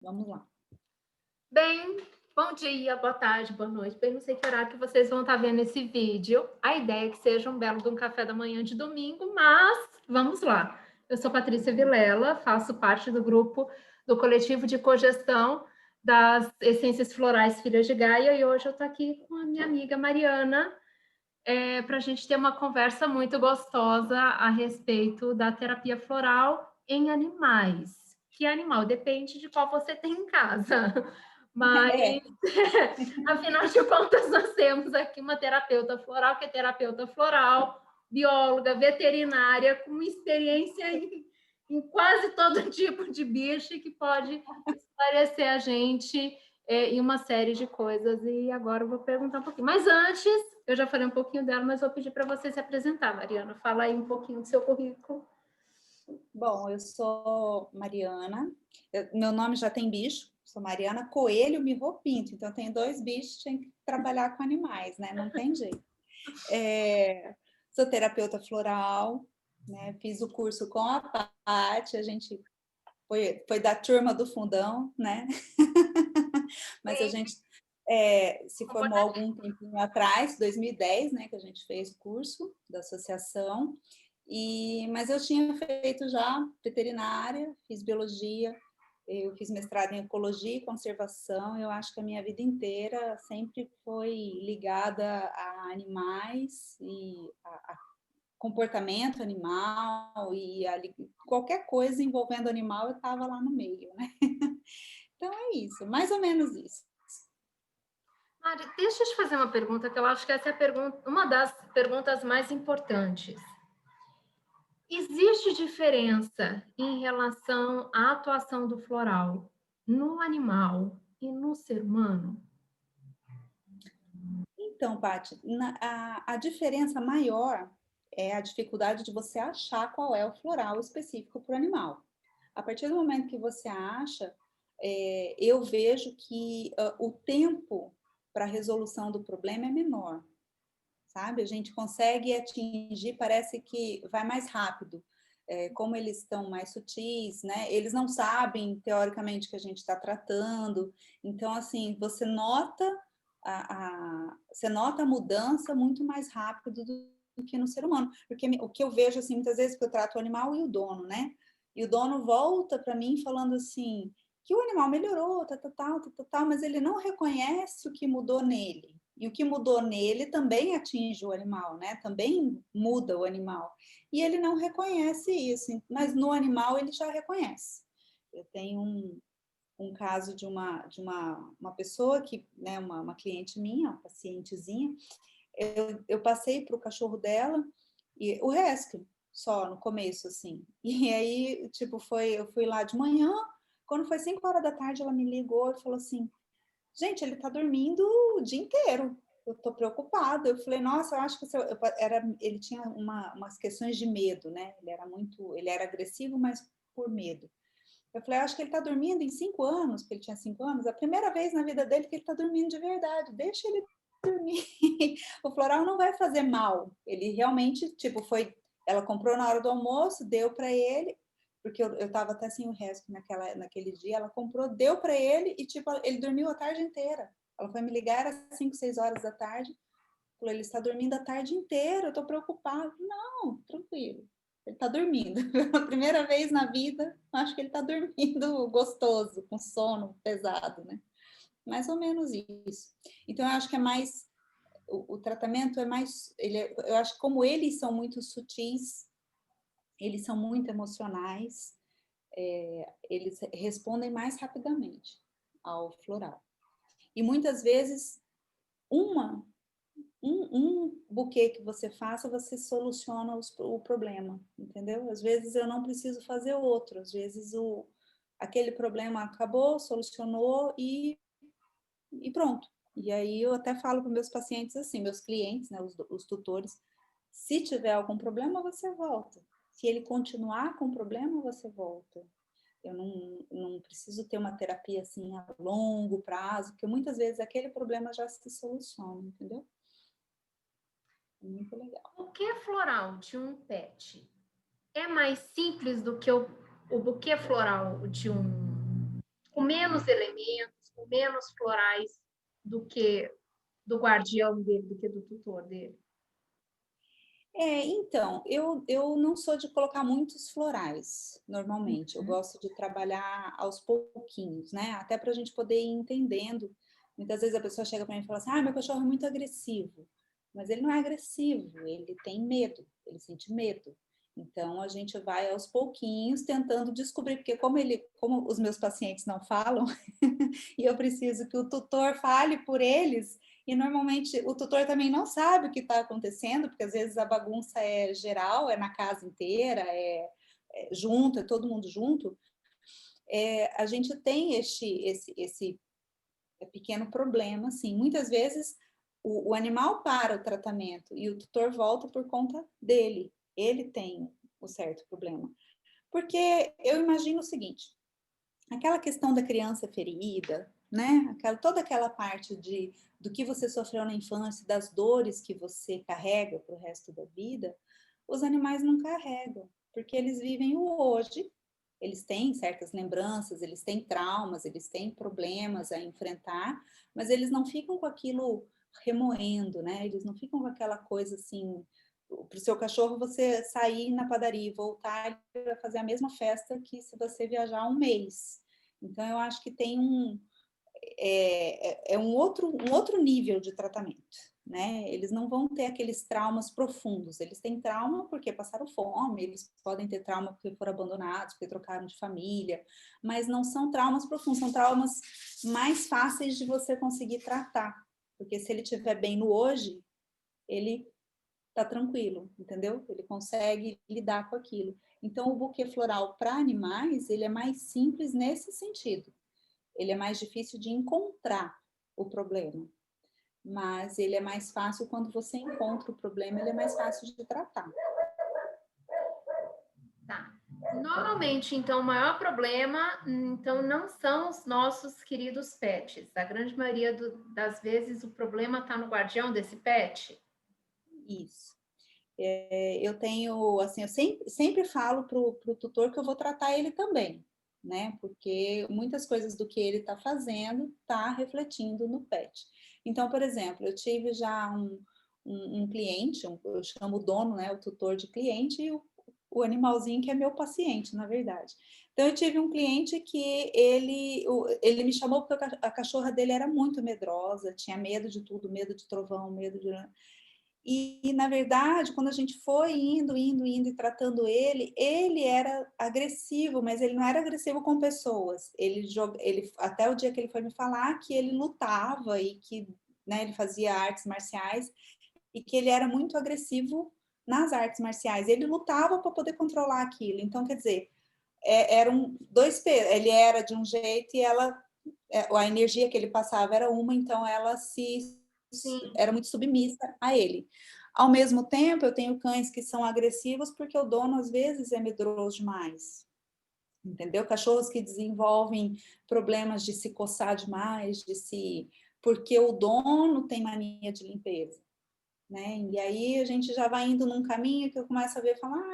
Vamos lá. Bem, bom dia, boa tarde, boa noite. Bem, não sei que horário que vocês vão estar vendo esse vídeo. A ideia é que seja um belo de um café da manhã de domingo, mas vamos lá. Eu sou Patrícia Vilela, faço parte do grupo do coletivo de cogestão das Essências Florais Filhas de Gaia e hoje eu estou aqui com a minha amiga Mariana para a gente ter uma conversa muito gostosa a respeito da terapia floral em animais. Que animal? Depende de qual você tem em casa. Mas, É, afinal de contas, nós temos aqui uma terapeuta floral, que é terapeuta floral, bióloga, veterinária, com experiência em quase todo tipo de bicho e que pode esclarecer a gente em uma série de coisas. E agora eu vou perguntar um pouquinho. Mas antes, eu já falei um pouquinho dela, mas vou pedir para você se apresentar, Mariana. Fala aí um pouquinho do seu currículo. bom, eu sou Mariana, meu nome já tem bicho, sou Mariana Coelho Mirro Pinto, então eu tenho dois bichos, tenho que trabalhar com animais, né? Não tem jeito. Sou terapeuta floral, né? Fiz o curso com a Paty, a gente foi da turma do fundão, né? Mas a gente se formou algum tempinho atrás, 2010, né? Que a gente fez o curso da associação. Mas eu tinha feito já veterinária, fiz biologia, eu fiz mestrado em ecologia e conservação. Eu acho que a minha vida inteira sempre foi ligada a animais e a comportamento animal e qualquer coisa envolvendo animal eu estava lá no meio, né? Então é isso, mais ou menos isso. Mari, deixa eu te fazer uma pergunta, que eu acho que essa é a uma das perguntas mais importantes. Existe diferença em relação à atuação do floral no animal e no ser humano? Então, Paty, a diferença maior é a dificuldade de você achar qual é o floral específico para o animal. A partir do momento que você acha, eu vejo que o tempo para a resolução do problema é menor, sabe? A gente consegue atingir, parece que vai mais rápido. Como eles estão mais sutis, né? Eles não sabem, teoricamente, que a gente está tratando. Então, assim, você nota a mudança muito mais rápido do que no ser humano. Porque o que eu vejo, assim, muitas vezes que eu trato o animal e o dono, né? E o dono volta para mim falando assim, que o animal melhorou, tal, mas ele não reconhece o que mudou nele. E o que mudou nele também atinge o animal, né? Também muda o animal. E ele não reconhece isso, mas no animal ele já reconhece. Eu tenho um caso de uma pessoa que, né, uma cliente minha, uma pacientezinha, eu passei para o cachorro dela e o rescue só no começo, assim. E aí, tipo, eu fui lá de manhã, quando foi 5 horas da tarde, ela me ligou e falou assim: gente, ele tá dormindo o dia inteiro. Eu tô preocupada. Eu falei, nossa, eu acho que ele tinha umas questões de medo, né? Ele era agressivo, mas por medo. Eu falei, acho que ele tá dormindo em 5 anos, porque ele tinha 5 anos, a primeira vez na vida dele que ele tá dormindo de verdade. Deixa ele dormir. O floral não vai fazer mal. Ele realmente, tipo, ela comprou na hora do almoço, deu para ele, porque eu tava até sem o resto naquele dia, ela comprou, deu para ele e, tipo, ele dormiu a tarde inteira. Ela foi me ligar às 5, 6 horas da tarde, falou, ele está dormindo a tarde inteira, eu tô preocupada. Não, tranquilo. Ele está dormindo. Pela primeira vez na vida, acho que ele está dormindo gostoso, com sono pesado, né? Mais ou menos isso. Então, eu acho que é mais o tratamento é mais, eu acho que como eles são muito sutis, eles são muito emocionais, eles respondem mais rapidamente ao floral. E muitas vezes, um buquê que você faça, você soluciona o problema, entendeu? Às vezes eu não preciso fazer outro, às vezes aquele problema acabou, solucionou e pronto. E aí eu até falo para meus pacientes assim, meus clientes, né, os tutores, se tiver algum problema, você volta. Se ele continuar com o problema, você volta. Eu não preciso ter uma terapia assim a longo prazo, porque muitas vezes aquele problema já se soluciona, entendeu? É muito legal. O buquê floral de um pet é mais simples do que o buquê floral de um com menos elementos, com menos florais do que do guardião dele, do que do tutor dele? Então, eu não sou de colocar muitos florais, normalmente. Eu gosto de trabalhar aos pouquinhos, né? Até para a gente poder ir entendendo. Muitas vezes a pessoa chega para mim e fala assim: ah, meu cachorro é muito agressivo. Mas ele não é agressivo, ele tem medo, ele sente medo. Então, a gente vai aos pouquinhos tentando descobrir, porque como os meus pacientes não falam, e eu preciso que o tutor fale por eles, e normalmente o tutor também não sabe o que está acontecendo, porque às vezes a bagunça é geral, é na casa inteira, é junto, é todo mundo junto. A gente tem esse pequeno problema, assim. Muitas vezes o animal para o tratamento e o tutor volta por conta dele. Ele tem o certo problema. Porque eu imagino o seguinte, aquela questão da criança ferida, né? Toda aquela parte do que você sofreu na infância, das dores que você carrega para o resto da vida, os animais não carregam, porque eles vivem o hoje, eles têm certas lembranças, eles têm traumas, eles têm problemas a enfrentar, mas eles não ficam com aquilo remoendo, né? Eles não ficam com aquela coisa assim. Para o seu cachorro, você sair na padaria e voltar, ele vai fazer a mesma festa que se você viajar um mês. Então, eu acho que tem um outro nível de tratamento, né? Eles não vão ter aqueles traumas profundos. Eles têm trauma porque passaram fome, eles podem ter trauma porque foram abandonados, porque trocaram de família, mas não são traumas profundos, são traumas mais fáceis de você conseguir tratar. Porque se ele estiver bem no hoje, ele tá tranquilo, entendeu? Ele consegue lidar com aquilo. Então, o buquê floral para animais, ele é mais simples nesse sentido. Ele é mais difícil de encontrar o problema, mas ele é mais fácil quando você encontra o problema, ele é mais fácil de tratar. Tá. Normalmente, então, o maior problema, então, não são os nossos queridos pets. A grande maioria das vezes, o problema está no guardião desse pet? Isso. Eu tenho, assim, eu sempre falo para o tutor que eu vou tratar ele também, né? Porque muitas coisas do que ele está fazendo está refletindo no pet. Então, por exemplo, eu tive já um cliente, eu chamo o dono, né? O tutor de cliente, e o animalzinho que é meu paciente, na verdade. Então, eu tive um cliente que ele me chamou porque a cachorra dele era muito medrosa, tinha medo de tudo, medo de trovão, medo de. E, na verdade, quando a gente foi indo e tratando ele era agressivo, mas ele não era agressivo com pessoas. Ele até o dia que ele foi me falar que ele lutava e que, né, ele fazia artes marciais e que ele era muito agressivo nas artes marciais. Ele lutava para poder controlar aquilo. Então, quer dizer, eram dois pesos. Ele era de um jeito e a energia que ele passava era uma, então ela era muito submissa a ele. Ao mesmo tempo, eu tenho cães que são agressivos porque o dono às vezes é medroso demais. Entendeu? Cachorros que desenvolvem problemas de se coçar demais, porque o dono tem mania de limpeza, né? E aí a gente já vai indo num caminho que eu começo a ver e falar,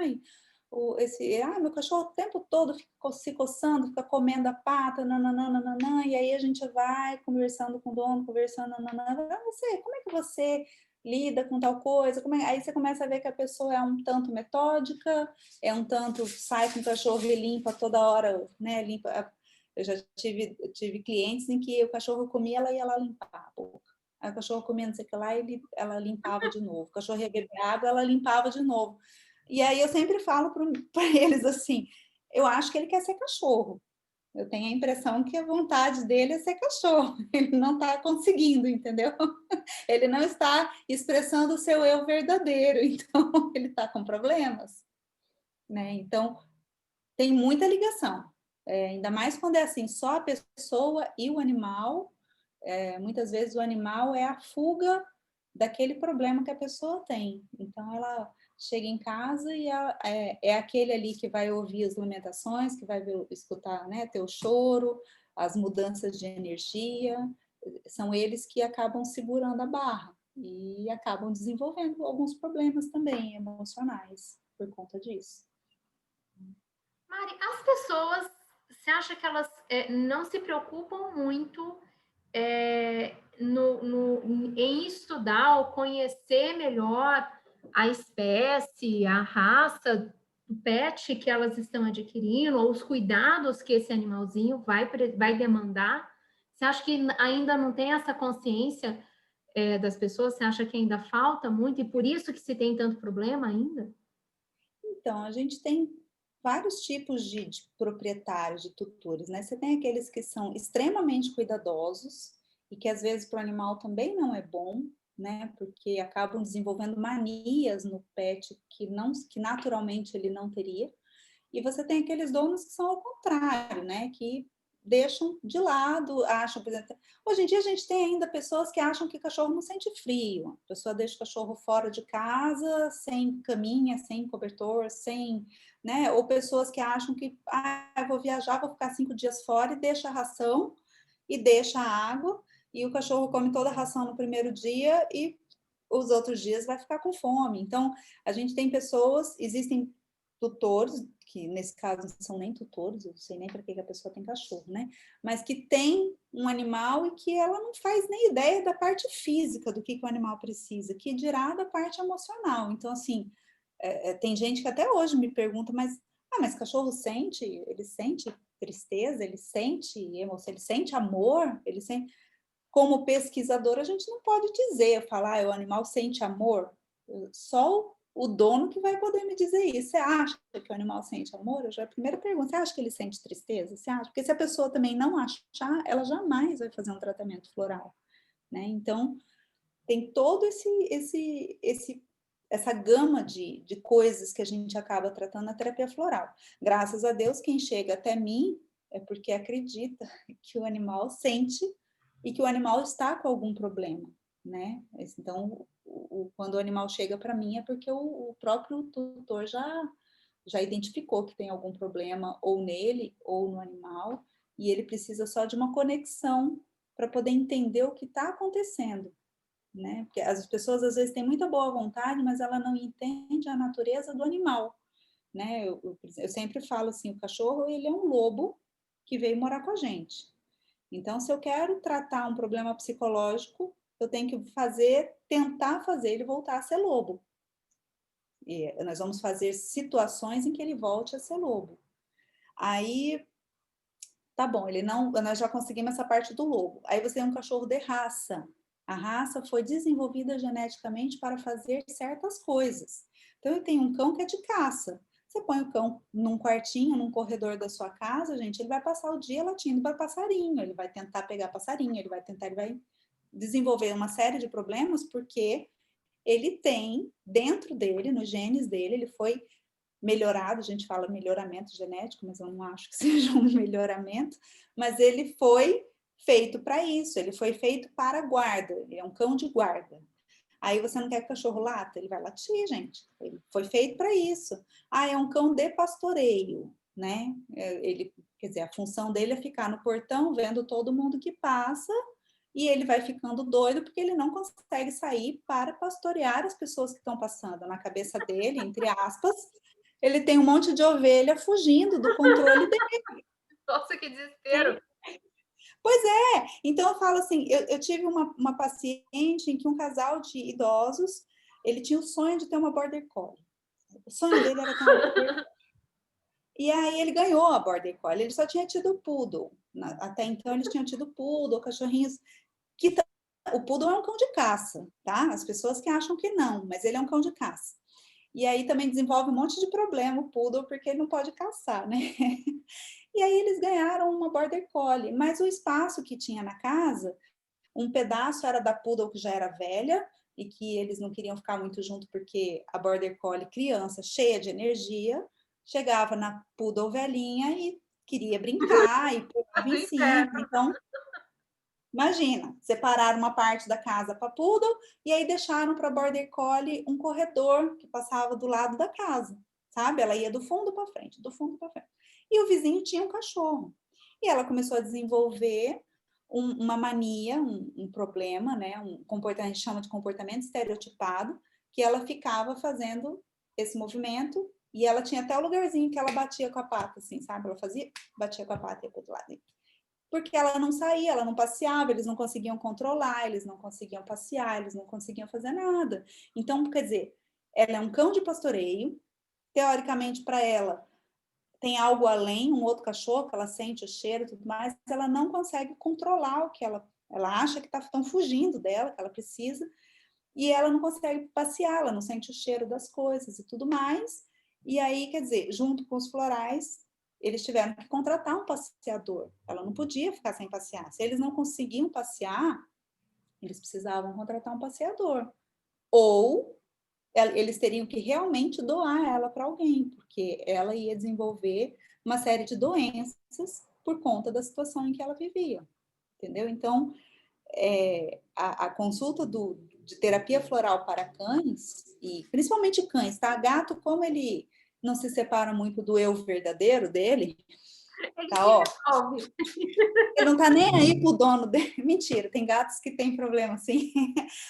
meu cachorro o tempo todo fica se coçando, fica comendo a pata, nananana, e aí a gente vai conversando com o dono, conversando, nananana, como é que você lida com tal coisa? Aí você começa a ver que a pessoa é um tanto metódica, é um tanto, sai com o cachorro e limpa toda hora, né? Eu já tive clientes em que o cachorro comia, ela ia lá limpar a boca. Aí o cachorro comia não sei o que lá, ela limpava de novo. O cachorro ia beber água, ela limpava de novo. E aí eu sempre falo para eles assim, eu acho que ele quer ser cachorro. Eu tenho a impressão que a vontade dele é ser cachorro. Ele não está conseguindo, entendeu? Ele não está expressando o seu eu verdadeiro, então ele está com problemas, né? Então tem muita ligação. Ainda mais quando é assim, só a pessoa e o animal. Muitas vezes o animal é a fuga daquele problema que a pessoa tem. Então, ela chega em casa e é aquele ali que vai ouvir as lamentações, que vai escutar, né, teu choro, as mudanças de energia. São eles que acabam segurando a barra e acabam desenvolvendo alguns problemas também emocionais por conta disso. Mari, as pessoas você acha que elas não se preocupam muito em estudar ou conhecer melhor a espécie, a raça do pet que elas estão adquirindo, ou os cuidados que esse animalzinho vai demandar? Você acha que ainda não tem essa consciência das pessoas? Você acha que ainda falta muito e por isso que se tem tanto problema ainda? Então, a gente tem vários tipos de proprietários, de tutores, né? Você tem aqueles que são extremamente cuidadosos e que às vezes para o animal também não é bom, né? Porque acabam desenvolvendo manias no pet que não, que naturalmente ele não teria. E você tem aqueles donos que são ao contrário, né? Que deixam de lado, acham, por exemplo, hoje em dia a gente tem ainda pessoas que acham que cachorro não sente frio. A pessoa deixa o cachorro fora de casa, sem caminha, sem cobertor, sem, né? Ou pessoas que acham que, eu vou viajar, vou ficar 5 dias fora e deixa a ração e deixa a água, e o cachorro come toda a ração no primeiro dia e os outros dias vai ficar com fome. Então, a gente tem pessoas, existem tutores, que nesse caso não são nem tutores, eu não sei nem para que a pessoa tem cachorro, né? Mas que tem um animal e que ela não faz nem ideia da parte física do que o animal precisa, que dirá da parte emocional. Então, assim, tem gente que até hoje me pergunta, mas cachorro sente? Ele sente tristeza? Ele sente emoção? Ele sente amor? Ele sente... Como pesquisador, a gente não pode dizer, falar, o animal sente amor. Só o dono que vai poder me dizer isso. Você acha que o animal sente amor? Eu já a primeira pergunta, você acha que ele sente tristeza? Você acha? Porque se a pessoa também não achar, ela jamais vai fazer um tratamento floral, né? Então, tem todo essa gama de coisas que a gente acaba tratando na terapia floral. Graças a Deus, quem chega até mim é porque acredita que o animal sente e que o animal está com algum problema, né? Então, quando o animal chega para mim é porque o próprio tutor já identificou que tem algum problema ou nele ou no animal e ele precisa só de uma conexão para poder entender o que está acontecendo, né? Porque as pessoas às vezes têm muita boa vontade, mas ela não entende a natureza do animal, né? Eu sempre falo assim, o cachorro ele é um lobo que veio morar com a gente. Então, se eu quero tratar um problema psicológico, eu tenho que tentar fazer ele voltar a ser lobo. E nós vamos fazer situações em que ele volte a ser lobo. Aí, tá bom, nós já conseguimos essa parte do lobo. Aí você tem um cachorro de raça. A raça foi desenvolvida geneticamente para fazer certas coisas. Então, eu tenho um cão que é de caça. Você põe o cão num quartinho, num corredor da sua casa, gente, ele vai passar o dia latindo para passarinho, ele vai tentar pegar passarinho, ele vai desenvolver uma série de problemas porque ele tem dentro dele, nos genes dele, ele foi melhorado, a gente fala melhoramento genético, mas eu não acho que seja um melhoramento, mas ele foi feito para isso, ele foi feito para guarda, ele é um cão de guarda. Aí você não quer que o cachorro lata? Ele vai latir, gente. Ele foi feito para isso. É um cão de pastoreio, né? Ele, quer dizer, a função dele é ficar no portão vendo todo mundo que passa e ele vai ficando doido porque ele não consegue sair para pastorear as pessoas que estão passando. Na cabeça dele, entre aspas, ele tem um monte de ovelha fugindo do controle dele. Nossa, que desespero! Pois é, então eu falo assim, eu tive uma paciente em que um casal de idosos, ele tinha o sonho de ter uma Border Collie. O sonho dele era ter uma Border Collie. E aí ele ganhou a Border Collie, ele só tinha tido Poodle. Até então eles tinham tido Poodle, cachorrinhos, que o Poodle é um cão de caça, tá? As pessoas que acham que não, mas ele é um cão de caça. E aí também desenvolve um monte de problema o Poodle, porque ele não pode caçar, né? E aí eles ganharam uma Border Collie, mas o espaço que tinha na casa, um pedaço era da Poodle que já era velha e que eles não queriam ficar muito junto porque a Border Collie criança, cheia de energia, chegava na Poodle velhinha e queria brincar e pulava Do em cima. inferno. Então, imagina, separaram uma parte da casa para Poodle e aí deixaram para Border Collie um corredor que passava do lado da casa, sabe? Ela ia do fundo para frente, do fundo para frente. E o vizinho tinha um cachorro. E ela começou a desenvolver uma mania, um problema, né? Um comportamento, a gente chama de comportamento estereotipado, que ela ficava fazendo esse movimento E ela tinha até o lugarzinho que ela batia com a pata, assim, sabe? Ela batia com a pata e ia pro outro lado. Porque ela não saía, ela não passeava, eles não conseguiam controlar, eles não conseguiam passear, eles não conseguiam fazer nada. Então, quer dizer, ela é um cão de pastoreio, teoricamente para ela tem algo além, um outro cachorro, que ela sente o cheiro e tudo mais, ela não consegue controlar o que ela acha que estão fugindo dela, que ela precisa, e ela não consegue passear, ela não sente o cheiro das coisas e tudo mais. E aí, quer dizer, junto com os florais, eles tiveram que contratar um passeador. Ela não podia ficar sem passear. Se eles não conseguiam passear, eles precisavam contratar um passeador. Ou eles teriam que realmente doar ela para alguém, porque ela ia desenvolver uma série de doenças por conta da situação em que ela vivia. Entendeu? Então, a consulta de terapia floral para cães, e principalmente cães, tá? Gato, como ele não se separa muito do eu verdadeiro dele, tá, ó, ele não tá nem aí pro dono dele. Mentira, tem gatos que tem problema, sim.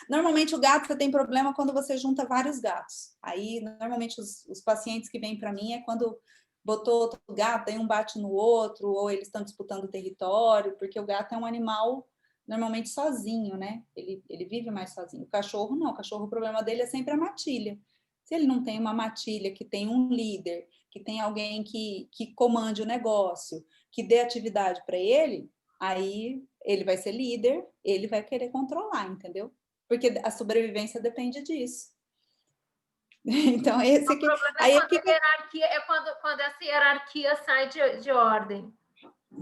Normalmente o gato você tem problema quando você junta vários gatos. Aí, normalmente, os pacientes que vêm para mim é quando botou outro gato, aí um bate no outro, ou eles estão disputando território, porque o gato é um animal normalmente sozinho, né? Ele vive mais sozinho. O cachorro não, o cachorro, o problema dele é sempre a matilha. Se ele não tem uma matilha que tem um líder, que tem alguém que comande o negócio, que dê atividade para ele, aí ele vai ser líder, ele vai querer controlar, entendeu? Porque a sobrevivência depende disso. Então, esse aqui. O problema é quando a hierarquia, quando essa hierarquia sai de ordem.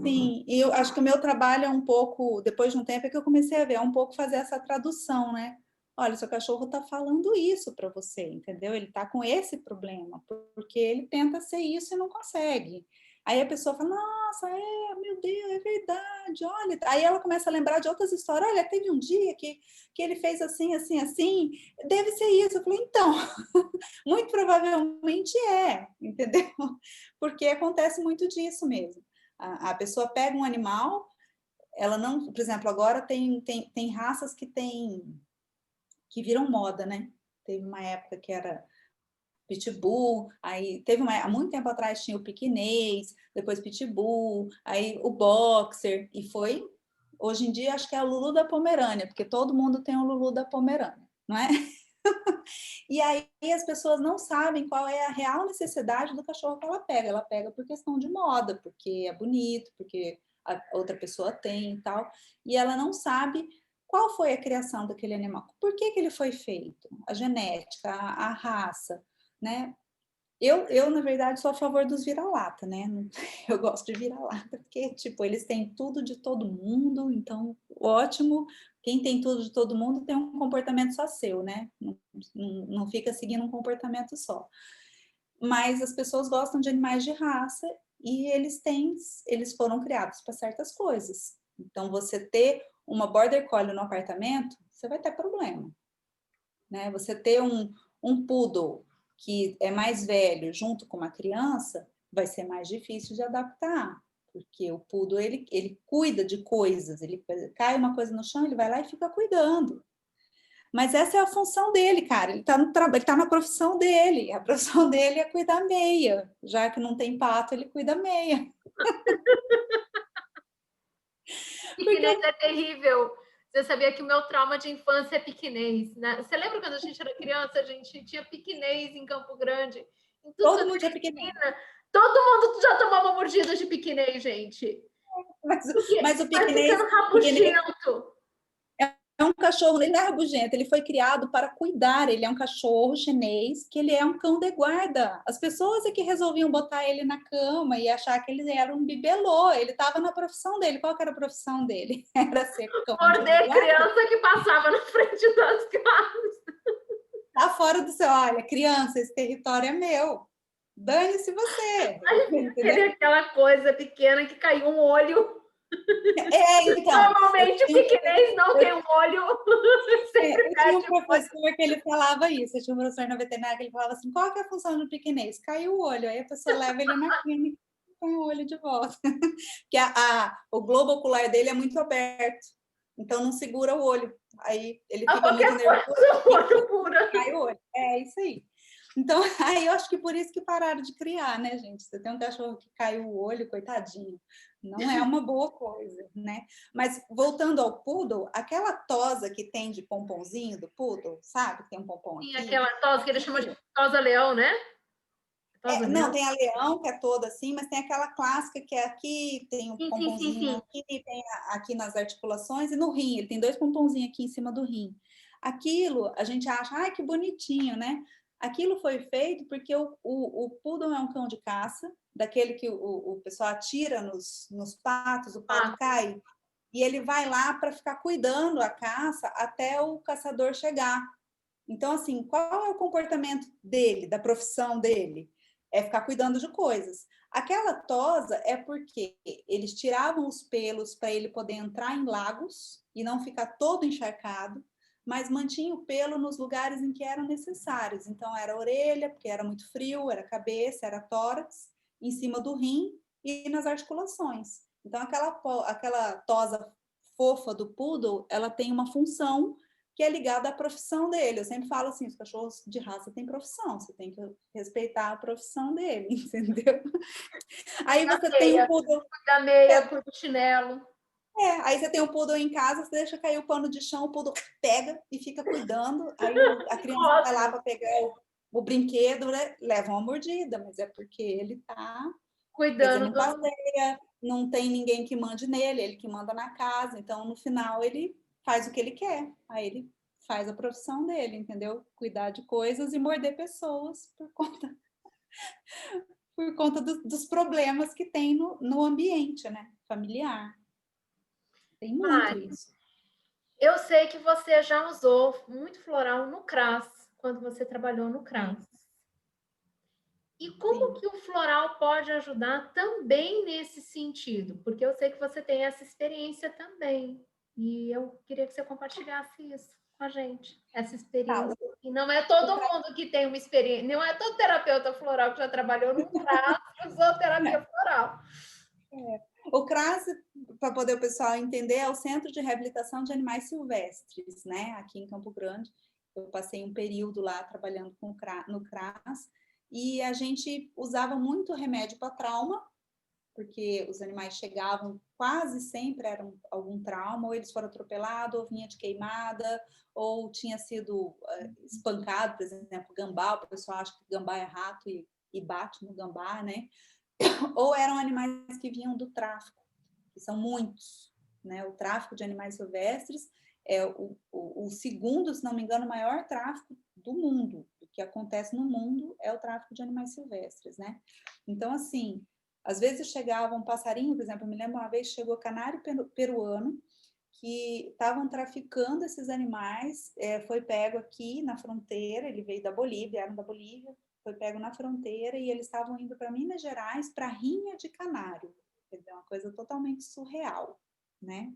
Sim, e eu acho que o meu trabalho é um pouco, depois de um tempo, é que eu comecei a ver, é um pouco fazer essa tradução, né? Olha, seu cachorro está falando isso para você, entendeu? Ele está com esse problema, porque ele tenta ser isso e não consegue. Aí a pessoa fala, nossa, meu Deus, é verdade, olha. Aí ela começa a lembrar de outras histórias. Olha, teve um dia que ele fez assim, assim, assim, deve ser isso. Eu falei, então, muito provavelmente entendeu? Porque acontece muito disso mesmo. A pessoa pega um animal, ela não, por exemplo, agora tem raças que viram moda, né? Teve uma época que era pitbull, aí há muito tempo atrás tinha o piquinês, depois pitbull, aí o boxer, e hoje em dia acho que é a Lulu da Pomerânia, porque todo mundo tem o Lulu da Pomerânia, não é? E aí as pessoas não sabem qual é a real necessidade do cachorro que ela pega por questão de moda, porque é bonito, porque a outra pessoa tem e tal, e ela não sabe qual foi a criação daquele animal, por que ele foi feito, a genética, a raça, né? Na verdade, sou a favor dos vira-lata, né? Eu gosto de vira-lata, porque, tipo, eles têm tudo de todo mundo, então, ótimo. Quem tem tudo de todo mundo tem um comportamento só seu, né? Não fica seguindo um comportamento só. Mas as pessoas gostam de animais de raça e eles foram criados para certas coisas. Então, você ter uma Border Collie no apartamento, você vai ter problema, né? Você ter um Poodle que é mais velho junto com uma criança, vai ser mais difícil de adaptar, porque o Poodle, ele cuida de coisas, ele cai uma coisa no chão, ele vai lá e fica cuidando. Mas essa é a função dele, cara, ele tá na profissão dele, a profissão dele é cuidar meia, já que não tem pato, ele cuida meia. Piquinês é terrível. Você sabia que o meu trauma de infância é piquinês, né? Você lembra quando a gente era criança, a gente tinha piquinês em Campo Grande? Em tudo Todo mundo tinha piquenês. Todo mundo já tomou uma mordida de piquinês, gente. Mas o Vai piquenês, ficando rabugento. é um cachorro, ele não é rabugento, ele foi criado para cuidar, ele é um cachorro chinês, que ele é um cão de guarda. As pessoas é que resolviam botar ele na cama e achar que ele era um bibelô, ele estava na profissão dele. Qual que era a profissão dele? Era ser cão de Morder guarda. criança que passava na frente das casas. Tá fora do seu, olha, criança, esse território é meu. Dane-se você. Teve aquela coisa pequena que caiu um olho. Então. Normalmente o piquinês não tem um olho. Eu tinha um professor que ele falava isso. Eu tinha um professor na veterinária que ele falava assim: qual que é a função do piquinês? Caiu o olho. Aí a pessoa leva ele na clínica e põe o olho de volta. Porque o globo ocular dele é muito aberto. Então não segura o olho. Aí ele fica muito nervoso. Olho pura. Cai o olho. É isso aí. Então, aí eu acho que por isso que pararam de criar, né, gente? Você tem um cachorro que caiu o olho, coitadinho. Não é uma boa coisa, né? Mas voltando ao poodle, aquela tosa que tem de pomponzinho do poodle, sabe? Tem um pompom Sim, aqui. aquela tosa que ele chama de tosa leão, né? Tosa Não, leão? tem a leão, que é toda assim, mas tem aquela clássica que é aqui, tem o Sim, sim, sim, pomponzinho sim. aqui, tem aqui nas articulações e no rim. Ele tem 2 pomponzinhos aqui em cima do rim. Aquilo, a gente acha, ai, que bonitinho, né? Aquilo foi feito porque o poodle é um cão de caça, daquele que o pessoal atira nos patos, o pato Ah, cai, e ele vai lá para ficar cuidando a caça até o caçador chegar. Então, assim, qual é o comportamento dele, da profissão dele? É ficar cuidando de coisas. Aquela tosa é porque eles tiravam os pelos para ele poder entrar em lagos e não ficar todo encharcado, mas mantinha o pelo nos lugares em que eram necessários. Então, era a orelha, porque era muito frio, era a cabeça, era tórax, em cima do rim e nas articulações. Então, aquela tosa fofa do poodle, ela tem uma função que é ligada à profissão dele. Eu sempre falo assim, os cachorros de raça têm profissão, você tem que respeitar a profissão dele, entendeu? Aí você tem um meia, poodle, da meia, por chinelo. aí você tem um poodle em casa, você deixa cair o pano de chão, o poodle pega e fica cuidando, aí a criança vai lá Ótimo. para pegar o brinquedo, né? Leva uma mordida, mas é porque ele tá, quer dizer, Cuidando não do. passeia, não tem ninguém que mande nele, ele que manda na casa, então no final ele faz o que ele quer, aí ele faz a profissão dele, entendeu? Cuidar de coisas e morder pessoas por conta dos problemas que tem no ambiente, né? Familiar. Tem muito Mari, isso. eu sei que você já usou muito floral no CRAS, quando você trabalhou no CRAS. Sim, E como sim. que o floral pode ajudar também nesse sentido? Porque eu sei que você tem essa experiência também. E eu queria que você compartilhasse isso com a gente, essa Tá, experiência. E não é todo mundo que tem uma experiência, não é todo terapeuta floral que já trabalhou no CRAS que usou terapia floral. o CRAS, para poder o pessoal entender, é o Centro de Reabilitação de Animais Silvestres, né? Aqui em Campo Grande. Eu passei um período lá trabalhando no CRAS e a gente usava muito remédio para trauma, porque os animais chegavam, quase sempre eram algum trauma, ou eles foram atropelados, ou vinha de queimada, ou tinha sido espancado, por exemplo, gambá, o pessoal acha que gambá é rato e bate no gambá, né? Ou eram animais que vinham do tráfico, que são muitos, né? O tráfico de animais silvestres é o segundo, se não me engano, o maior tráfico do mundo. O que acontece no mundo é o tráfico de animais silvestres, né? Então, assim, às vezes chegava um passarinho, por exemplo, eu me lembro uma vez chegou canário peruano, que estavam traficando esses animais, foi pego aqui na fronteira, ele veio da Bolívia, eram da Bolívia, foi pego na fronteira e eles estavam indo para Minas Gerais para rinha de canário. Quer dizer, uma coisa totalmente surreal, né?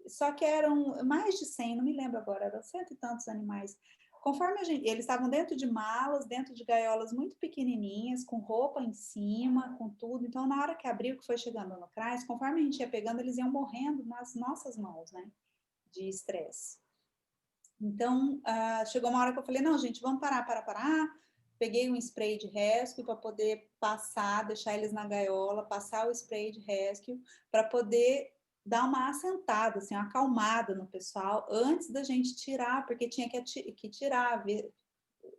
Só que eram mais de 100, não me lembro agora, eram cento e tantos animais. Conforme eles estavam dentro de malas, dentro de gaiolas muito pequenininhas, com roupa em cima, com tudo. Então, na hora que abriu, que foi chegando no CRAS, conforme a gente ia pegando, eles iam morrendo nas nossas mãos, né? De estresse. Então, chegou uma hora que eu falei, não, gente, vamos parar. Peguei um spray de rescue para poder passar, deixar eles na gaiola, passar o spray de rescue para poder dar uma assentada, assim, uma acalmada no pessoal antes da gente tirar, porque tinha que tirar, ver,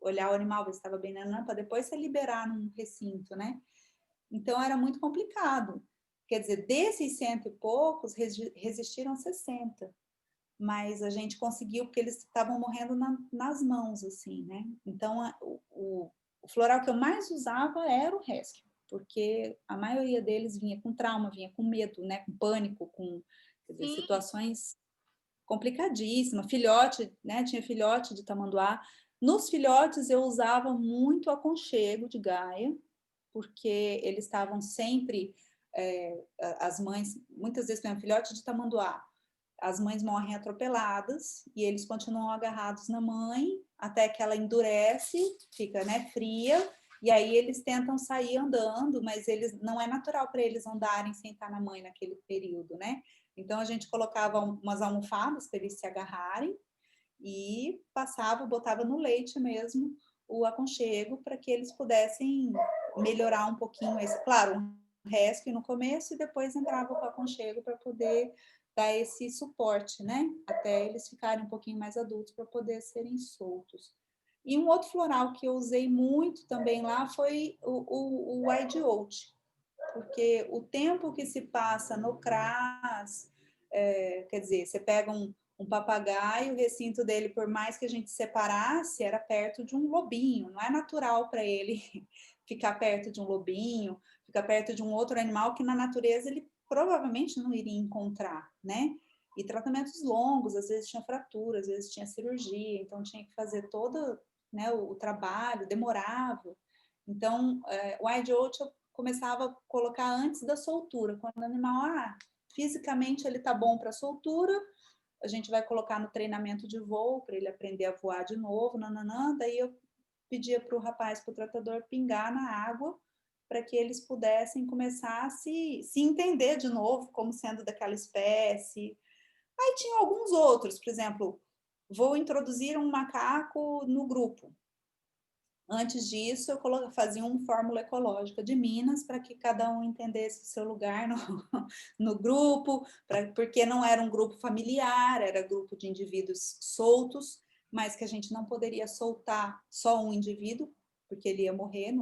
olhar o animal, ver se estava bem, né, para depois você liberar num recinto, né? Então era muito complicado. Quer dizer, desses cento e poucos, resistiram 60, mas a gente conseguiu porque eles estavam morrendo nas mãos, assim, né? Então, o floral que eu mais usava era o rescue, porque a maioria deles vinha com trauma, vinha com medo, né? Com pânico, com, quer dizer, Sim, situações complicadíssimas. Filhote, né? Tinha filhote de tamanduá. Nos filhotes eu usava muito aconchego de Gaia, porque eles estavam sempre, as mães, muitas vezes, tem um filhote de tamanduá, as mães morrem atropeladas e eles continuam agarrados na mãe até que ela endurece, fica, né, fria, e aí eles tentam sair andando, mas eles não é natural para eles andarem sem estar na mãe naquele período, né? Então a gente colocava umas almofadas para eles se agarrarem e passava, botava no leite mesmo o aconchego para que eles pudessem melhorar um pouquinho esse, claro, um rescue no começo e depois entrava com o aconchego para poder dar esse suporte, né? Até eles ficarem um pouquinho mais adultos para poder serem soltos. E um outro floral que eu usei muito também lá foi o Wild Oat, porque o tempo que se passa no CRAS, quer dizer, você pega um papagaio, o recinto dele, por mais que a gente separasse, era perto de um lobinho, não é natural para ele ficar perto de um lobinho, ficar perto de um outro animal que na natureza ele provavelmente não iria encontrar, né? E tratamentos longos, às vezes tinha fratura, às vezes tinha cirurgia, então tinha que fazer todo, né, o trabalho, demorava. Então, o Wild Oat eu começava a colocar antes da soltura, quando o animal, fisicamente ele tá bom para soltura, a gente vai colocar no treinamento de voo para ele aprender a voar de novo, nananã. Daí eu pedia para o rapaz, para o tratador, pingar na água para que eles pudessem começar a se entender de novo como sendo daquela espécie. Aí tinha alguns outros, por exemplo, vou introduzir um macaco no grupo. Antes disso, eu fazia uma fórmula ecológica de Minas para que cada um entendesse o seu lugar no grupo, porque não era um grupo familiar, era grupo de indivíduos soltos, mas que a gente não poderia soltar só um indivíduo, porque ele ia morrer,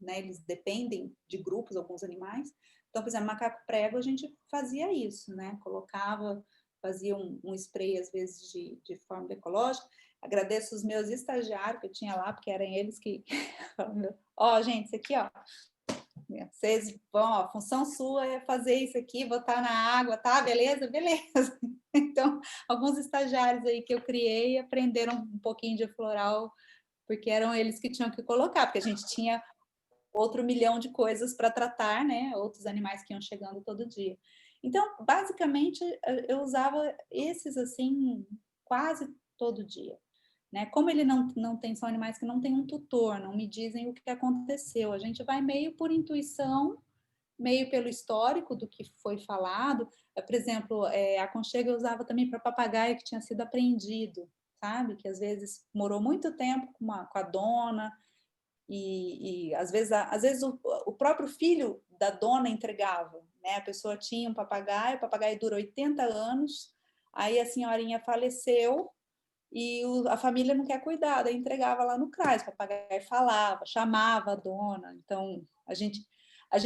né, eles dependem de grupos, alguns animais. Então, por exemplo, macaco prego, a gente fazia isso, né? Fazia um spray, às vezes, de fórmula ecológica. Agradeço os meus estagiários que eu tinha lá, porque eram eles que... Ó, gente, isso aqui, ó. Vocês vão, ó, a função sua é fazer isso aqui, botar na água, tá? Beleza? Beleza. Então, alguns estagiários aí que eu criei aprenderam um pouquinho de floral, porque eram eles que tinham que colocar, porque a gente tinha outro milhão de coisas para tratar, né? Outros animais que iam chegando todo dia. Então, basicamente, eu usava esses, assim, quase todo dia. Né? Como ele não tem, são animais que não têm um tutor, não me dizem o que aconteceu. A gente vai meio por intuição, meio pelo histórico do que foi falado. Por exemplo, aconchego eu usava também para papagaio que tinha sido apreendido, sabe? Que às vezes morou muito tempo com a dona, e às vezes o próprio filho da dona entregava, né? A pessoa tinha um papagaio, o papagaio dura 80 anos, aí a senhorinha faleceu, e a família não quer cuidar, daí entregava lá no CRAS, o papagaio falava, chamava a dona, então a gente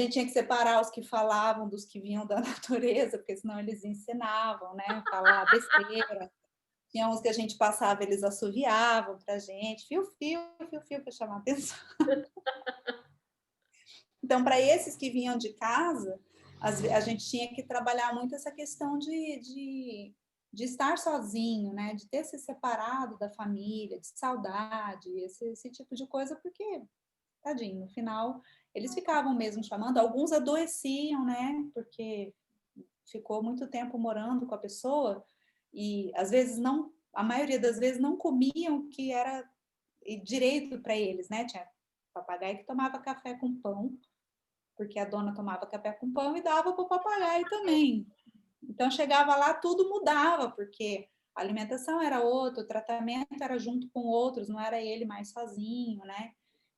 tinha que separar os que falavam dos que vinham da natureza, porque senão eles ensinavam, né, falar besteira. Tinha uns que a gente passava, eles assoviavam pra gente, fio, para chamar a atenção. Então, para esses que vinham de casa, a gente tinha que trabalhar muito essa questão de estar sozinho, né? De ter se separado da família, de saudade, esse tipo de coisa, porque, tadinho, no final, eles ficavam mesmo chamando, alguns adoeciam, né? Porque ficou muito tempo morando com a pessoa e, às vezes, não, a maioria das vezes, não comiam o que era direito para eles, né? Tinha papagaio que tomava café com pão, porque a dona tomava café com pão e dava para o papagaio também. Então, chegava lá, tudo mudava, porque a alimentação era outra, o tratamento era junto com outros, não era ele mais sozinho, né?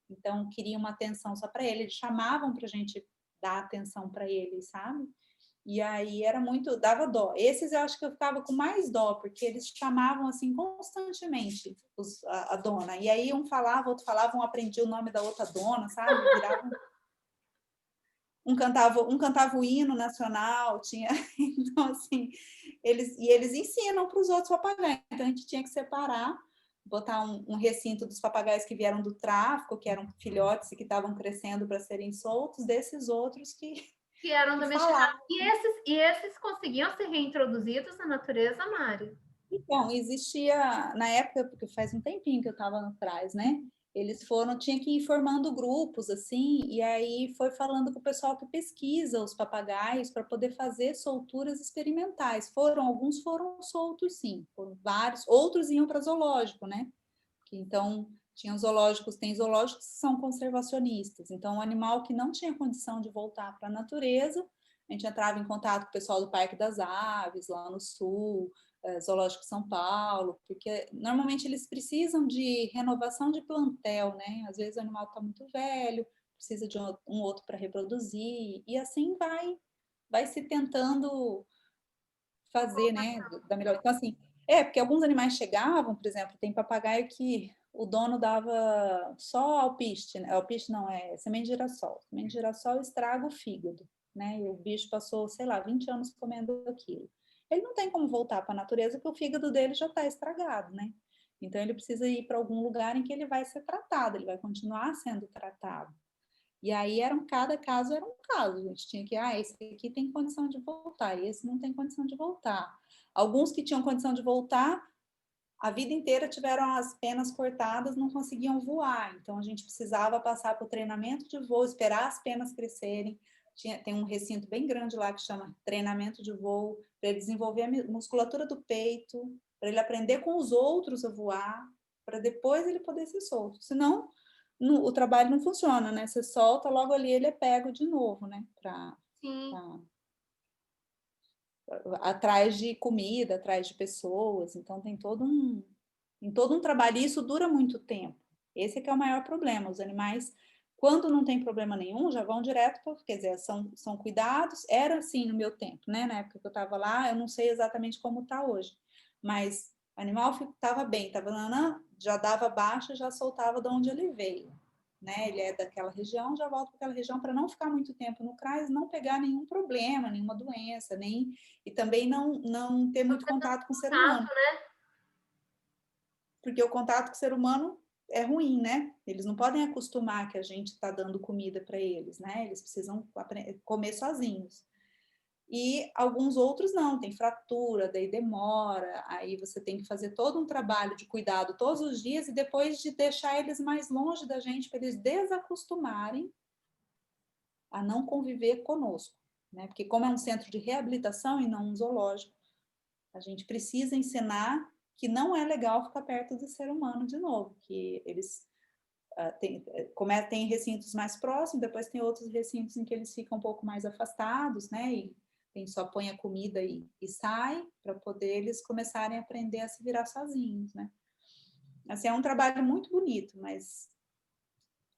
Então, queriam uma atenção só para ele, eles chamavam para a gente dar atenção para ele, sabe? E aí era muito, dava dó. Esses eu acho que eu ficava com mais dó, porque eles chamavam assim constantemente a dona. E aí um falava, outro falava, um aprendia o nome da outra dona, sabe? Viravam um cantava o hino nacional, tinha, então assim, eles ensinam para os outros papagaios, então a gente tinha que separar, botar um recinto dos papagaios que vieram do tráfico, que eram filhotes e que estavam crescendo para serem soltos, desses outros que eram que domesticados. falavam. E esses conseguiam ser reintroduzidos na natureza, Mari? Então, existia, na época, porque faz um tempinho que eu estava atrás, né? Eles tinha que ir formando grupos, assim, e aí foi falando com o pessoal que pesquisa os papagaios para poder fazer solturas experimentais. Alguns foram soltos, sim, foram vários, outros iam para zoológico, né? Então, tinham zoológicos, tem zoológicos que são conservacionistas. Então, o animal que não tinha condição de voltar para a natureza, a gente entrava em contato com o pessoal do Parque das Aves, lá no sul, Zoológico de São Paulo, porque normalmente eles precisam de renovação de plantel, né? Às vezes o animal está muito velho, precisa de um outro para reproduzir, e assim vai se tentando fazer, né, da melhor. Então, assim, porque alguns animais chegavam, por exemplo, tem papagaio que o dono dava só alpiste, né? Alpiste não, é semente de girassol. Semente de girassol estraga o fígado, né? E o bicho passou, sei lá, 20 anos comendo aquilo. Ele não tem como voltar para a natureza, porque o fígado dele já está estragado, né? Então, ele precisa ir para algum lugar em que ele vai ser tratado, ele vai continuar sendo tratado. E aí cada caso era um caso, a gente tinha que, esse aqui tem condição de voltar, e esse não tem condição de voltar. Alguns que tinham condição de voltar, a vida inteira tiveram as penas cortadas, não conseguiam voar, então a gente precisava passar por treinamento de voo, esperar as penas crescerem. Tem um recinto bem grande lá que chama treinamento de voo, para ele desenvolver a musculatura do peito, para ele aprender com os outros a voar, para depois ele poder ser solto. Senão, o trabalho não funciona, né? Você solta, logo ali ele é pego de novo, né? Atrás de comida, atrás de pessoas. Então tem todo um trabalho. E isso dura muito tempo. Esse é que é o maior problema. Os animais, quando não tem problema nenhum, já vão direto para, quer dizer, são cuidados. Era assim no meu tempo, né? Na época que eu estava lá, eu não sei exatamente como está hoje, mas o animal estava bem, estava já dava baixa, já soltava de onde ele veio, né? Ele é daquela região, já volta para aquela região para não ficar muito tempo no CRAS, não pegar nenhum problema, nenhuma doença, e também não ter muito contato com o ser humano. Né? Porque o contato com o ser humano é ruim, né? Eles não podem acostumar que a gente está dando comida para eles, né? Eles precisam comer sozinhos. E alguns outros não, tem fratura, daí demora, aí você tem que fazer todo um trabalho de cuidado todos os dias e depois de deixar eles mais longe da gente, para eles desacostumarem a não conviver conosco, né? Porque como é um centro de reabilitação e não um zoológico, a gente precisa ensinar que não é legal ficar perto do ser humano de novo, que eles tem recintos mais próximos, depois tem outros recintos em que eles ficam um pouco mais afastados, né? E tem só põe a comida e sai, para poder eles começarem a aprender a se virar sozinhos, né? Assim, é um trabalho muito bonito, mas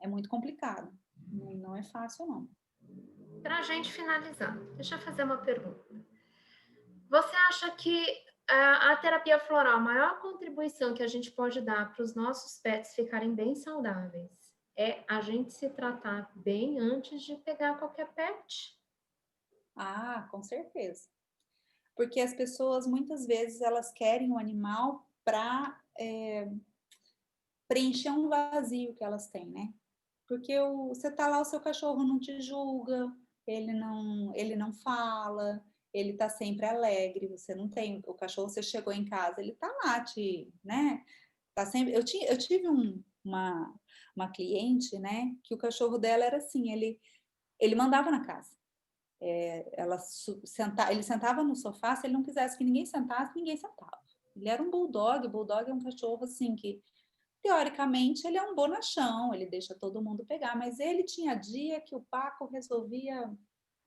é muito complicado. Não é fácil, não. Para a gente finalizar, deixa eu fazer uma pergunta. Você acha que a terapia floral, a maior contribuição que a gente pode dar para os nossos pets ficarem bem saudáveis é a gente se tratar bem antes de pegar qualquer pet? Com certeza. Porque as pessoas, muitas vezes, elas querem o animal para preencher um vazio que elas têm, né? Porque você tá lá, o seu cachorro não te julga, ele não fala, ele tá sempre alegre, você não tem, o cachorro, você chegou em casa, ele tá lá, né? Tá sempre, eu tive uma cliente, né, que o cachorro dela era assim, ele mandava na casa. Ele sentava no sofá, se ele não quisesse que ninguém sentasse, ninguém sentava. Ele era um bulldog, o bulldog é um cachorro assim que teoricamente, ele é um bonachão, ele deixa todo mundo pegar, mas ele tinha dia que o Paco resolvia,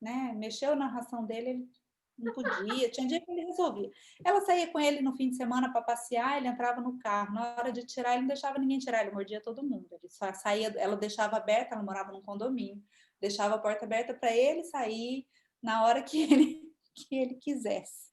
né, mexeu na ração dele, ele não podia, tinha dia que ele resolvia. Ela saía com ele no fim de semana para passear, ele entrava no carro, na hora de tirar, ele não deixava ninguém tirar, ele mordia todo mundo, ele só saía, ela deixava aberta, ela morava num condomínio, deixava a porta aberta para ele sair na hora que ele quisesse.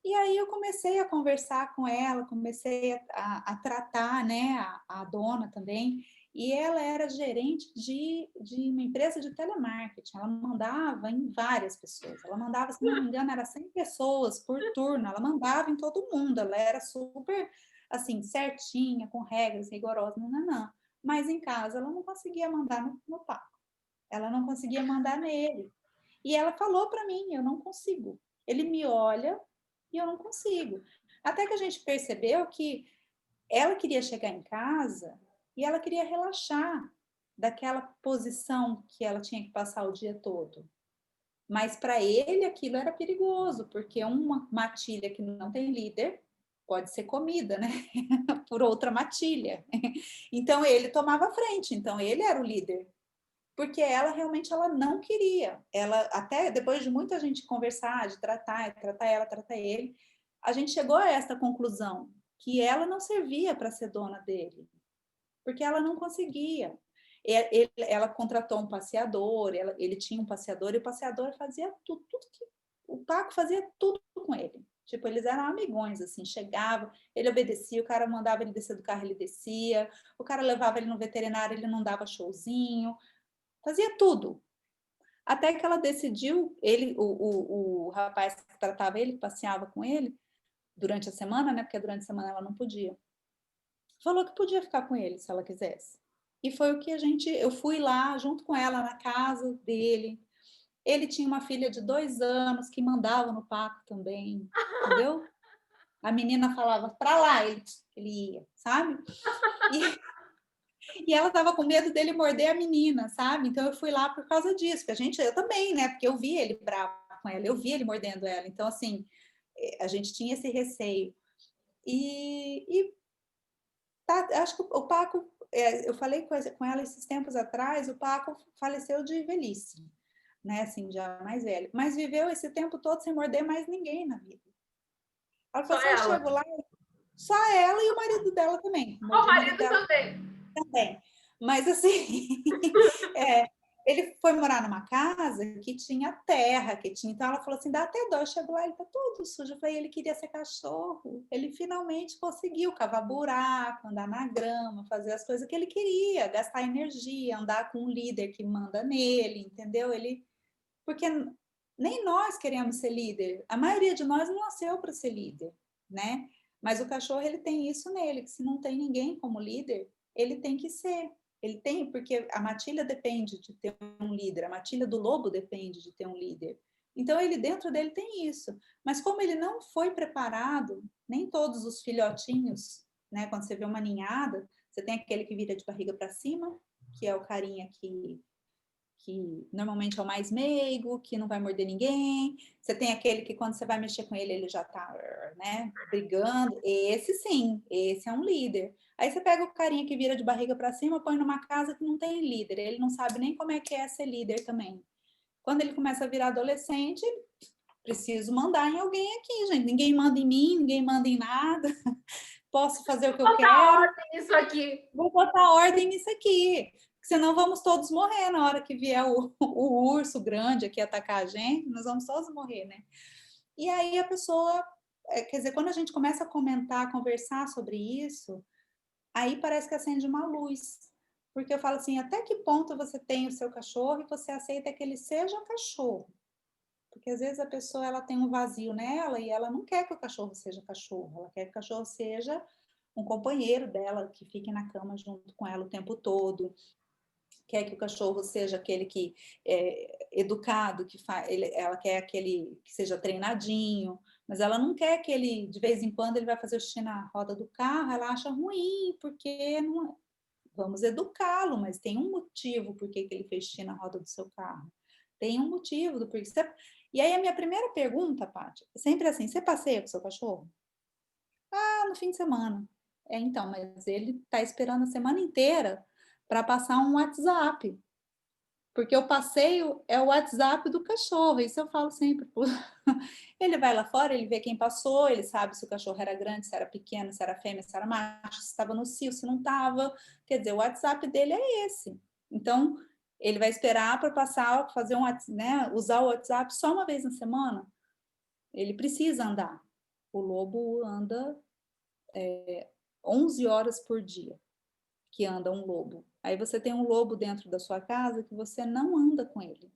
E aí eu comecei a conversar com ela, comecei a tratar, né, a dona também, e ela era gerente de uma empresa de telemarketing, ela mandava em várias pessoas, ela mandava, se não me engano, era 100 pessoas por turno, ela mandava em todo mundo, ela era super, assim, certinha, com regras rigorosas, não. Mas em casa ela não conseguia mandar no Paco, ela não conseguia mandar nele. E ela falou para mim, eu não consigo. Ele me olha e eu não consigo. Até que a gente percebeu que ela queria chegar em casa e ela queria relaxar daquela posição que ela tinha que passar o dia todo. Mas para ele aquilo era perigoso, porque uma matilha que não tem líder pode ser comida, né? Por outra matilha. Então ele tomava frente, então ele era o líder. porque ela realmente ela não queria. Ela, até depois de muita gente conversar, de tratar ela, tratar ele, a gente chegou a essa conclusão, que ela não servia para ser dona dele, porque ela não conseguia. Ela contratou um passeador, ele tinha um passeador, e o passeador fazia tudo que... O Paco fazia tudo com ele. Tipo, eles eram amigões, assim, chegava, ele obedecia, o cara mandava ele descer do carro, ele descia, o cara levava ele no veterinário, ele não dava showzinho, fazia tudo. Até que ela decidiu, o rapaz que tratava ele, que passeava com ele, durante a semana, né? Porque durante a semana ela não podia. Falou que podia ficar com ele, se ela quisesse. E foi o que eu fui lá junto com ela na casa dele. Ele tinha uma filha de 2 anos que mandava no Paco também, entendeu? A menina falava para lá, ele ia, sabe? E ela estava com medo dele morder a menina, sabe? Então eu fui lá por causa disso, porque eu também, né? Porque eu vi ele bravo com ela, eu vi ele mordendo ela. Então, assim, a gente tinha esse receio. E tá, acho que o Paco, eu falei com ela esses tempos atrás, o Paco faleceu de velhice, né? Assim, já mais velho. Mas viveu esse tempo todo sem morder mais ninguém na vida. Ela Só falou assim: eu ela. chego lá, só ela e o marido dela também. O O marido marido dela também. também. Mas assim, é, ele foi morar numa casa que tinha terra, que tinha. Então ela falou assim: dá até dó. Eu chego lá, ele tá todo sujo. Eu falei: ele queria ser cachorro. Ele finalmente conseguiu cavar buraco, andar na grama, fazer as coisas que ele queria, gastar energia, andar com um líder que manda nele, entendeu? Porque nem nós queremos ser líder. A maioria de nós não nasceu para ser líder, né? Mas o cachorro ele tem isso nele, que se não tem ninguém como líder, ele tem que ser. Ele tem, porque a matilha depende de ter um líder, a matilha do lobo depende de ter um líder. Então ele dentro dele tem isso. Mas como ele não foi preparado, nem todos os filhotinhos, né? Quando você vê uma ninhada, você tem aquele que vira de barriga para cima, que é o carinha que normalmente é o mais meigo, que não vai morder ninguém. Você tem aquele que quando você vai mexer com ele, ele já tá, né, brigando. Esse sim, esse é um líder. Aí você pega o carinha que vira de barriga para cima, põe numa casa que não tem líder. Ele não sabe nem como é que é ser líder também. Quando ele começa a virar adolescente, preciso mandar em alguém aqui, gente. Ninguém manda em mim, ninguém manda em nada. Posso fazer o que eu Botar quero. ordem nisso aqui. Vou botar ordem nisso aqui. Senão vamos todos morrer na hora que vier o urso grande aqui atacar a gente, nós vamos todos morrer, né? E aí a pessoa, quer dizer, quando a gente começa a comentar, a conversar sobre isso, aí parece que acende uma luz. Porque eu falo assim, até que ponto você tem o seu cachorro e você aceita que ele seja cachorro? Porque às vezes a pessoa ela tem um vazio nela e ela não quer que o cachorro seja cachorro, ela quer que o cachorro seja um companheiro dela, que fique na cama junto com ela o tempo todo, quer que o cachorro seja aquele que é educado, ela quer aquele que seja treinadinho, mas ela não quer que ele, de vez em quando, ele vai fazer o xixi na roda do carro, ela acha ruim, porque não... Vamos educá-lo, mas tem um motivo por que ele fez xixi na roda do seu carro. Tem um motivo do porquê. E aí a minha primeira pergunta, Paty, é sempre assim, você passeia com o seu cachorro? Ah, no fim de semana. Então, mas ele está esperando a semana inteira para passar um WhatsApp. Porque o passeio é o WhatsApp do cachorro. Isso eu falo sempre. Ele vai lá fora, ele vê quem passou, ele sabe se o cachorro era grande, se era pequeno, se era fêmea, se era macho, se estava no cio, se não estava. Quer dizer, o WhatsApp dele é esse. Então, ele vai esperar para passar, fazer né, usar o WhatsApp só uma vez na semana. Ele precisa andar. O lobo anda 11 horas por dia que anda um lobo. Aí você tem um lobo dentro da sua casa que você não anda com ele.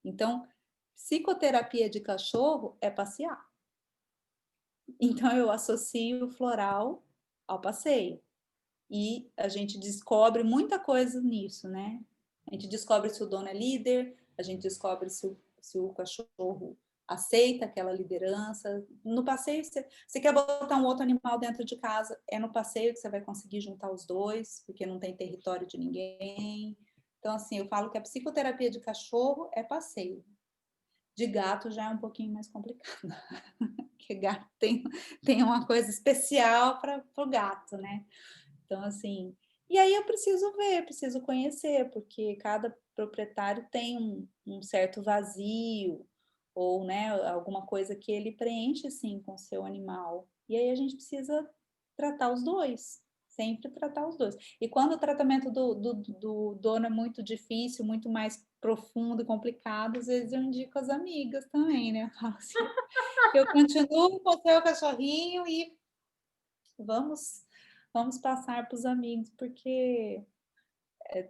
Então, psicoterapia de cachorro é passear. Então, eu associo o floral ao passeio. E a gente descobre muita coisa nisso, né? A gente descobre se o dono é líder, a gente descobre se o cachorro aceita aquela liderança. No passeio, você quer botar um outro animal dentro de casa, é no passeio que você vai conseguir juntar os dois, porque não tem território de ninguém. Então, assim, eu falo que a psicoterapia de cachorro é passeio. De gato já é um pouquinho mais complicado, porque gato tem uma coisa especial para o gato, né? Então, assim, E aí eu preciso ver, preciso conhecer, porque cada proprietário tem um certo vazio ou, né, alguma coisa que ele preenche, sim, com o seu animal. E aí a gente precisa tratar os 2, sempre tratar os 2. E quando o tratamento do dono é muito difícil, muito mais profundo e complicado, às vezes eu indico as amigas também, né, eu falo assim: "Eu continuo com o seu cachorrinho e vamos passar para os amigos", porque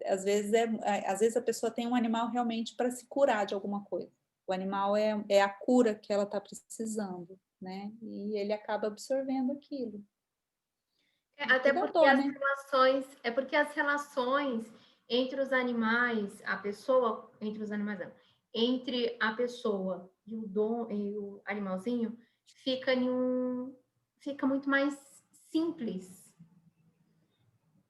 às vezes a pessoa tem um animal realmente para se curar de alguma coisa. O animal é a cura que ela está precisando, né? E ele acaba absorvendo aquilo. E Até que dá porque dó, as né? relações, é porque as relações entre os animais, a pessoa, entre os animais, não, entre a pessoa e o dom e o animalzinho, fica fica muito mais simples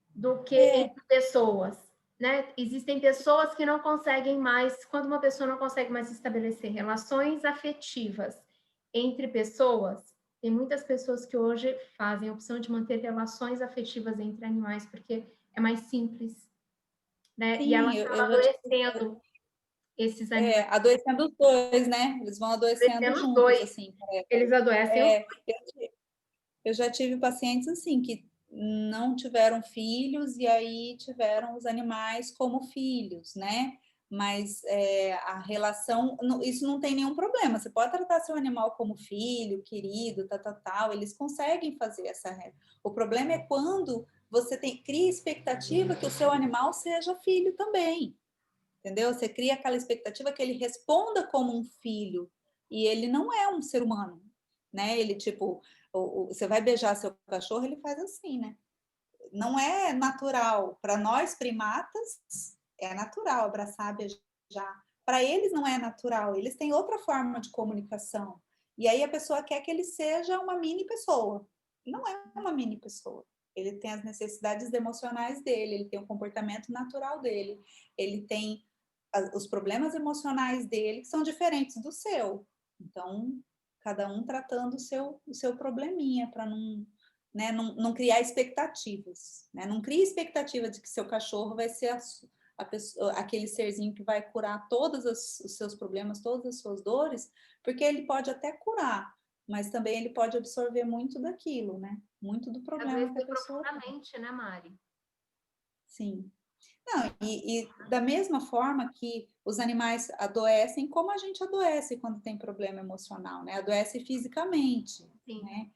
do que É, entre pessoas, né? Existem pessoas que não conseguem mais, quando uma pessoa não consegue mais estabelecer relações afetivas entre pessoas, tem muitas pessoas que hoje fazem a opção de manter relações afetivas entre animais porque é mais simples, né? E ela sim, acaba eu já tive, adoecendo esses animais, adoecendo os dois, né? Eles vão adoecendo adoecendo os juntos, dois. assim. Eles adoecem os É, eu já tive pacientes assim que não tiveram filhos e aí tiveram os animais como filhos, né? Mas a relação, isso não tem nenhum problema. Você pode tratar seu animal como filho, querido, tal, tal, tal. Eles conseguem fazer essa regra. O problema é quando você cria expectativa que o seu animal seja filho também, entendeu? Você cria aquela expectativa que ele responda como um filho e ele não é um ser humano, né? Ele tipo, você vai beijar seu cachorro, ele faz assim, né? Não é natural para nós primatas, é natural abraçar, beijar. Para eles não é natural, eles têm outra forma de comunicação. E aí a pessoa quer que ele seja uma mini pessoa. Não é uma mini pessoa. Ele tem as necessidades emocionais dele, ele tem o comportamento natural dele, ele tem os problemas emocionais dele que são diferentes do seu. Então, cada um tratando o seu probleminha para não, né, não criar expectativas. Né? Não crie expectativa de que seu cachorro vai ser pessoa, aquele serzinho que vai curar todos os seus problemas, todas as suas dores, porque ele pode até curar, mas também ele pode absorver muito daquilo, né? Muito do problema que a adoecer pessoa tem. profundamente, né, Mari? Sim. Não, e da mesma forma que os animais adoecem, como a gente adoece quando tem problema emocional, né? Adoece fisicamente, Sim. né?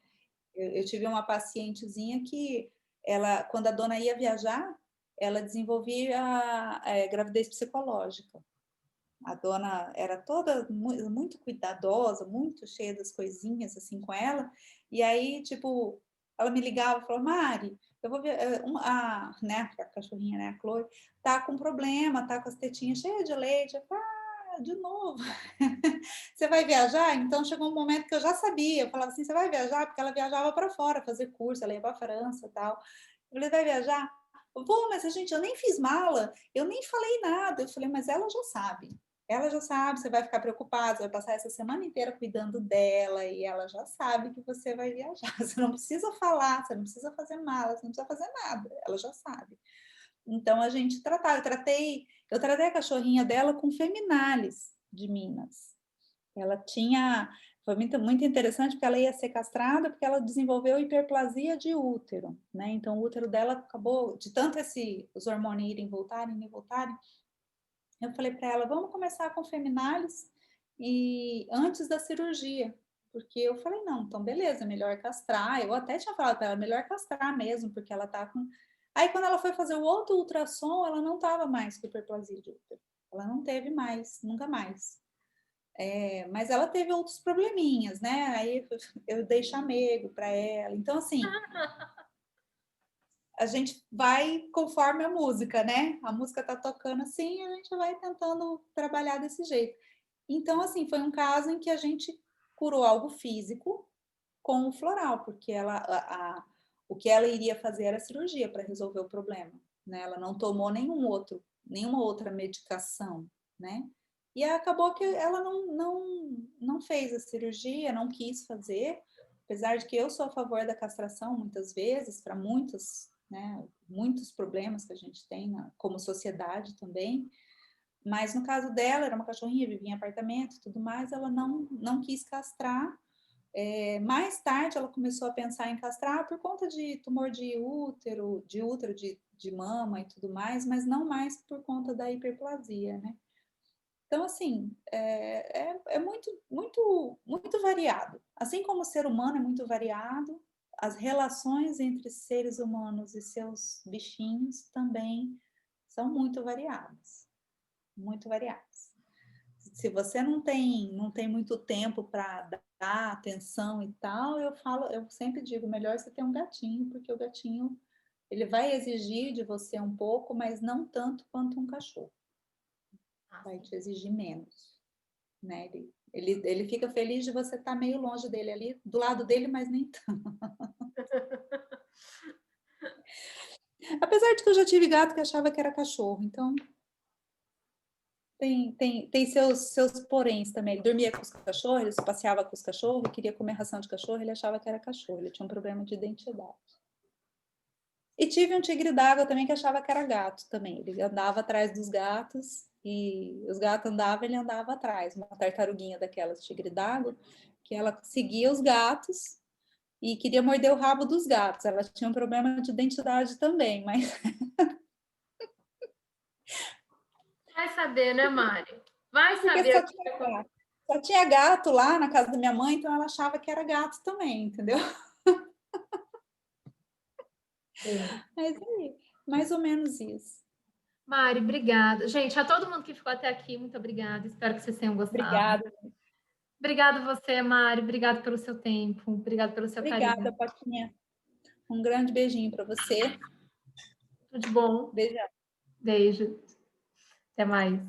Eu tive uma pacientezinha que ela, quando a dona ia viajar, ela desenvolvia gravidez psicológica. A dona era toda muito cuidadosa, muito cheia das coisinhas assim com ela. E aí, tipo, ela me ligava e falou: Mari, eu vou ver, né, a cachorrinha, né, a Chloe, tá com problema, tá com as tetinhas cheias de leite. Eu falei: de novo. Você vai viajar? Então chegou um momento que eu já sabia. Eu falava assim: você vai viajar? Porque ela viajava para fora fazer curso, ela ia para a França e tal. Eu falei: vai viajar? Eu vou, mas eu nem fiz mala, eu nem falei nada. Eu falei: mas ela já sabe. Ela já sabe, você vai ficar preocupado, você vai passar essa semana inteira cuidando dela e ela já sabe que você vai viajar. Você não precisa falar, você não precisa fazer mala, você não precisa fazer nada, ela já sabe. Então a gente tratava, eu tratei a cachorrinha dela com feminales de Minas. Ela tinha, foi muito interessante porque ela ia ser castrada porque ela desenvolveu hiperplasia de útero, né? Então o útero dela acabou de tanto os hormônios irem voltarem e voltarem. Eu falei para ela, vamos começar com feminales e antes da cirurgia, porque eu falei, não, então beleza, melhor castrar. Eu até tinha falado para ela, melhor castrar mesmo, porque ela tá com. Aí quando ela foi fazer o outro ultrassom, ela não estava mais com hiperplasia de útero. Ela não teve mais, nunca mais. Mas ela teve outros probleminhas, né? Aí eu dei chamego para ela. Então, assim, a gente vai conforme a música, né? A música tá tocando assim, a gente vai tentando trabalhar desse jeito. Então, assim, foi um caso em que a gente curou algo físico com o floral, porque o que ela iria fazer era cirurgia para resolver o problema, né? Ela não tomou nenhuma outra medicação, né? E acabou que ela não fez a cirurgia, não quis fazer, apesar de que eu sou a favor da castração muitas vezes, para muitas né? Muitos problemas que a gente tem como sociedade também. Mas no caso dela, era uma cachorrinha, vivia em apartamento e tudo mais, ela não quis castrar. Mais tarde ela começou a pensar em castrar por conta de tumor de útero, de mama e tudo mais, mas não mais por conta da hiperplasia, né? Então, assim, é muito, muito, muito variado. Assim como o ser humano é muito variado, as relações entre seres humanos e seus bichinhos também são muito variadas. Muito variadas. Se você não tem muito tempo para dar atenção e tal, eu sempre digo, melhor você ter um gatinho, porque o gatinho ele vai exigir de você um pouco, mas não tanto quanto um cachorro. Vai te exigir menos, né? Ele fica feliz de você estar meio longe dele ali, do lado dele, mas nem tanto. Apesar de que eu já tive gato que achava que era cachorro, então tem seus poréns também. Ele dormia com os cachorros, ele se passeava com os cachorros, queria comer ração de cachorro, ele achava que era cachorro, ele tinha um problema de identidade. E tive um tigre d'água também que achava que era gato também. Ele andava atrás dos gatos e os gatos andavam, ele andava atrás. Uma tartaruguinha daquelas tigre d'água, que ela seguia os gatos e queria morder o rabo dos gatos. Ela tinha um problema de identidade também, mas... Vai saber, né, Mari? Vai Porque saber. só tinha gato lá na casa da minha mãe, então ela achava que era gato também, entendeu? Mas é mais ou menos isso. Mari, obrigada. Gente, a todo mundo que ficou até aqui, muito obrigada. Espero que vocês tenham gostado. Obrigada. Obrigada você, Mari. Obrigada pelo seu tempo. Obrigada pelo seu Obrigada, carinho. Patinha. Um grande beijinho para você. Tudo de bom. Beijão. Beijo. Até mais.